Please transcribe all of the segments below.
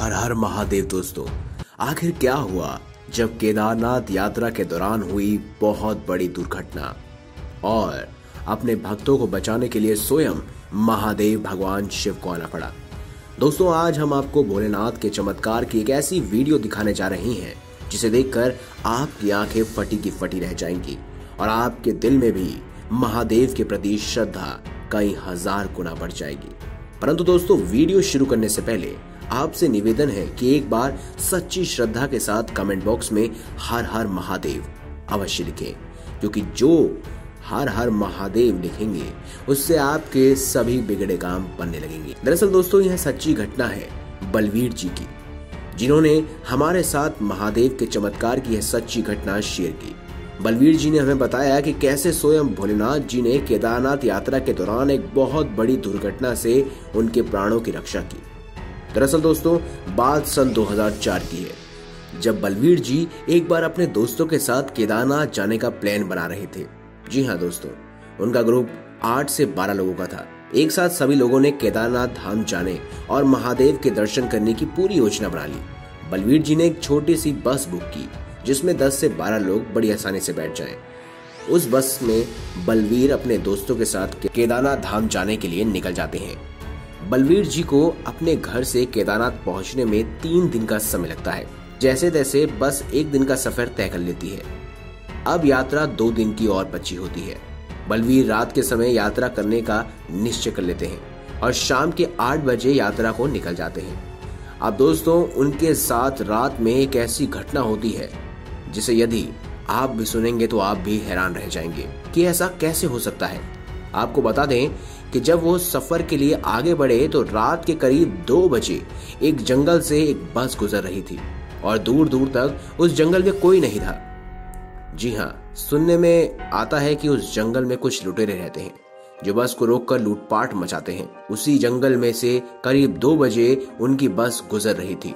हर हर महादेव दोस्तों, आखिर क्या हुआ जब केदारनाथ यात्रा के दौरान हुई बहुत बड़ी दुर्घटना और अपने भक्तों को बचाने के लिए स्वयं महादेव भगवान शिव को आना पड़ा। दोस्तों, आज हम आपको भोलेनाथ के चमत्कार की एक ऐसी वीडियो दिखाने जा रहे हैं जिसे देखकर आपकी आंखें फटी की फटी रह जाएंगी और आपके दिल में भी महादेव के प्रति श्रद्धा कई हजार गुना बढ़ जाएगी। परंतु दोस्तों, वीडियो शुरू करने से पहले आपसे निवेदन है कि एक बार सच्ची श्रद्धा के साथ कमेंट बॉक्स में हर हर महादेव अवश्य लिखें, क्योंकि जो हर हर महादेव लिखेंगे उससे आपके सभी बिगड़े काम बनने लगेंगे। दरअसल दोस्तों, यह सच्ची घटना है बलवीर जी की, जिन्होंने हमारे साथ महादेव के चमत्कार की यह सच्ची घटना शेयर की। बलवीर जी ने हमें बताया कि कैसे स्वयं भोलेनाथ जी ने केदारनाथ यात्रा के दौरान एक बहुत बड़ी दुर्घटना से उनके प्राणों की रक्षा की। दरअसल दोस्तों, बात सन 2004 की है, जब बलवीर जी एक बार अपने दोस्तों के साथ केदारनाथ जाने का प्लान बना रहे थे। जी हाँ दोस्तों, उनका ग्रुप 8 से 12 लोगों का था। एक साथ सभी लोगों ने केदारनाथ धाम जाने और महादेव के दर्शन करने की पूरी योजना बना ली। बलवीर जी ने एक छोटी सी बस बुक की जिसमें 10 से 12 लोग बड़ी आसानी से बैठ जाएं। उस बस में बलवीर अपने दोस्तों के साथ केदारनाथ धाम जाने के लिए निकल जाते हैं। बलवीर जी को अपने घर से केदारनाथ पहुंचने में 3 दिन का समय लगता है। जैसे तैसे बस 1 दिन का सफर तय कर लेती है। अब यात्रा 2 दिन की और बची होती है। बलवीर रात के समय यात्रा करने का निश्चय कर लेते हैं और शाम के 8 बजे यात्रा को निकल जाते हैं। अब दोस्तों, उनके साथ रात में एक ऐसी घटना होती है जिसे यदि आप भी सुनेंगे तो आप भी हैरान रह जाएंगे कि ऐसा कैसे हो सकता है। आपको बता दें कि जब वो सफर के लिए आगे बढ़े तो रात के करीब 2 बजे एक जंगल से एक बस गुजर रही थी और दूर दूर तक उस जंगल में कोई नहीं था। जी हाँ, सुनने में आता है कि उस जंगल में कुछ लुटेरे रहते हैं जो बस को रोककर लूटपाट मचाते हैं। उसी जंगल में से करीब 2 बजे उनकी बस गुजर रही थी।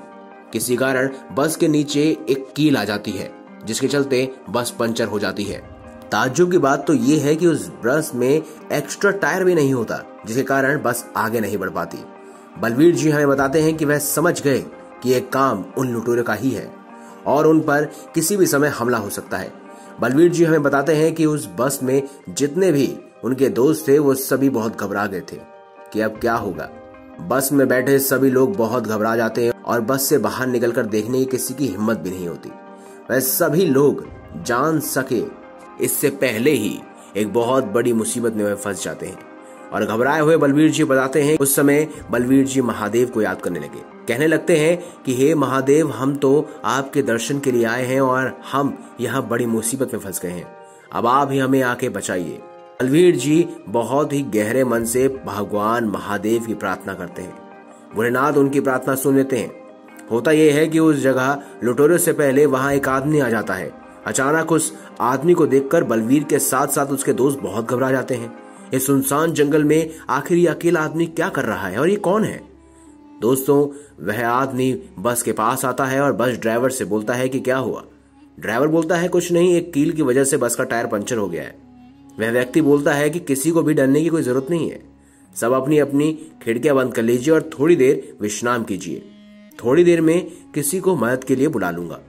किसी कारण बस के नीचे एक कील आ जाती है, जिसके चलते बस पंचर हो जाती है। ताज्जुब की बात तो ये है कि उस बस में एक्स्ट्रा टायर भी नहीं होता, जिसके कारण बस आगे नहीं बढ़ पाती। बलवीर जी हमें बताते हैं कि वह समझ गए कि यह काम उन लुटेरों का ही है और उन पर किसी भी समय हमला हो सकता है। बलवीर जी हमें बताते हैं कि उस बस में जितने भी उनके दोस्त थे वो सभी बहुत घबरा गए थे कि अब क्या होगा। बस में बैठे सभी लोग बहुत घबरा जाते हैं और बस से बाहर निकलकर देखने की किसी की हिम्मत भी नहीं होती। वह सभी लोग जान सके इससे पहले ही एक बहुत बड़ी मुसीबत में वह फंस जाते हैं और घबराए हुए बलवीर जी बताते हैं उस समय बलवीर जी महादेव को याद करने लगे। कहने लगते हैं कि हे महादेव, हम तो आपके दर्शन के लिए आए हैं और हम यहाँ बड़ी मुसीबत में फंस गए हैं। अब आप ही हमें आके बचाइए। बलवीर जी बहुत ही गहरे मन से भगवान महादेव की प्रार्थना करते हैं। भोलेनाथ उनकी प्रार्थना सुन लेते हैं। होता यह है कि उस जगह लुटेरों से पहले वहां एक आदमी आ जाता है। अचानक उस आदमी को देखकर बलवीर के साथ साथ उसके दोस्त बहुत घबरा जाते हैं। इस सुनसान जंगल में आखिर ये अकेला आदमी क्या कर रहा है और ये कौन है? दोस्तों, वह आदमी बस के पास आता है और बस ड्राइवर से बोलता है कि क्या हुआ। ड्राइवर बोलता है कुछ नहीं, एक कील की वजह से बस का टायर पंचर हो गया है। वह व्यक्ति बोलता है कि किसी को भी डरने की कोई जरूरत नहीं है, सब अपनी अपनी खिड़कियां बंद कर लीजिए और थोड़ी देर विश्राम कीजिए। थोड़ी देर में किसी को मदद के लिए बुला लूंगा।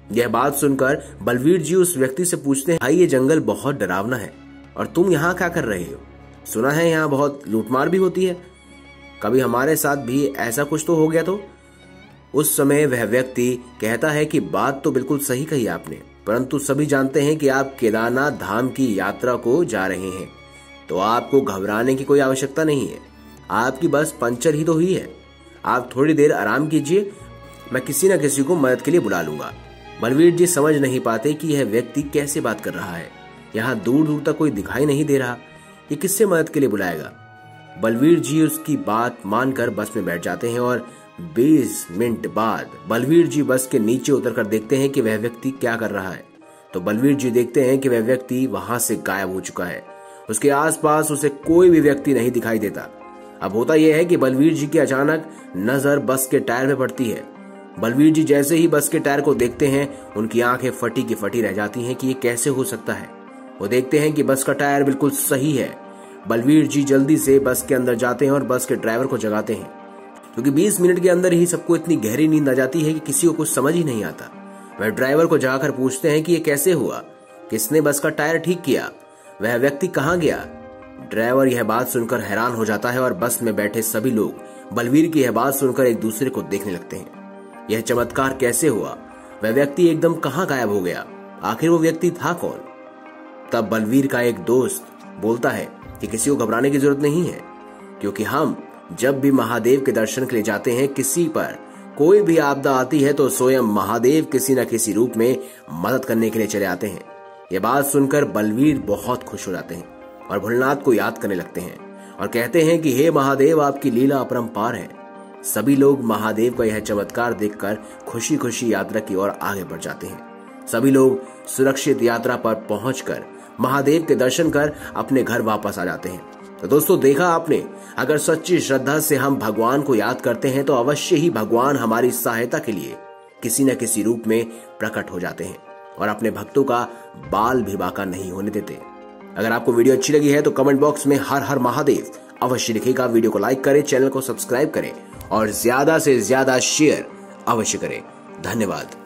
यह बात सुनकर बलवीर जी उस व्यक्ति से पूछते हैं, भाई ये जंगल बहुत डरावना है और तुम यहाँ क्या कर रहे हो? सुना है यहाँ बहुत लूटमार भी होती है, कभी हमारे साथ भी ऐसा कुछ तो हो गया तो? उस समय वह व्यक्ति कहता है कि बात तो बिल्कुल सही कही आपने, परंतु सभी जानते हैं कि आप केदारनाथ धाम की यात्रा को जा रहे हैं, तो आपको घबराने की कोई आवश्यकता नहीं है। आपकी बस पंचर ही तो हुई है। आप थोड़ी देर आराम कीजिए, मैं किसी न किसी को मदद के लिए बुला लूंगा। बलवीर जी समझ नहीं पाते कि यह व्यक्ति कैसे बात कर रहा है। यहाँ दूर दूर तक कोई दिखाई नहीं दे रहा, ये किससे मदद के लिए बुलाएगा? बलवीर जी उसकी बात मानकर बस में बैठ जाते हैं और 20 मिनट बाद बलवीर जी बस के नीचे उतरकर देखते हैं कि वह व्यक्ति क्या कर रहा है। तो बलवीर जी देखते हैं कि वह व्यक्ति वहां से गायब हो चुका है। उसके आसपास उसे कोई भी व्यक्ति नहीं दिखाई देता। अब होता यह है कि बलवीर जी की अचानक नजर बस के टायर में पड़ती है। बलवीर जी जैसे ही बस के टायर को देखते हैं, उनकी आंखें फटी की फटी रह जाती हैं कि ये कैसे हो सकता है। वो देखते हैं कि बस का टायर बिल्कुल सही है। बलवीर जी जल्दी से बस के अंदर जाते हैं और बस के ड्राइवर को जगाते हैं। क्योंकि 20 मिनट के अंदर ही सबको इतनी गहरी नींद आ जाती है कि किसी को कुछ समझ ही नहीं आता। वह ड्राइवर को जाकर पूछते हैं कि ये कैसे हुआ, किसने बस का टायर ठीक किया, वह व्यक्ति कहाँ गया। ड्राइवर यह बात सुनकर हैरान हो जाता है और बस में बैठे सभी लोग बलवीर की यह बात सुनकर एक दूसरे को देखने लगते हैं। यह चमत्कार कैसे हुआ, वह व्यक्ति एकदम कहाँ गायब हो गया, आखिर वो व्यक्ति था कौन। तब बलवीर का एक दोस्त बोलता है कि किसी को घबराने की जरूरत नहीं है, क्योंकि हम जब भी महादेव के दर्शन के लिए जाते हैं, किसी पर कोई भी आपदा आती है तो स्वयं महादेव किसी न किसी रूप में मदद करने के लिए चले आते हैं। यह बात सुनकर बलवीर बहुत खुश हो जाते हैं और भोलेनाथ को याद करने लगते हैं और कहते हैं कि हे महादेव, आपकी लीला अपरंपार है। सभी लोग महादेव का यह चमत्कार देखकर खुशी खुशी यात्रा की ओर आगे बढ़ जाते हैं। सभी लोग सुरक्षित यात्रा पर पहुंचकर महादेव के दर्शन कर अपने घर वापस आ जाते हैं। तो दोस्तों, देखा आपने, अगर सच्ची श्रद्धा से हम भगवान को याद करते हैं तो अवश्य ही भगवान हमारी सहायता के लिए किसी न किसी रूप में प्रकट हो जाते हैं और अपने भक्तों का बाल भी बांका नहीं होने देते। अगर आपको वीडियो अच्छी लगी है तो कमेंट बॉक्स में हर हर महादेव अवश्य लिखिएगा। वीडियो को लाइक करें, चैनल को सब्सक्राइब करें और ज्यादा से ज्यादा शेयर अवश्य करें। धन्यवाद।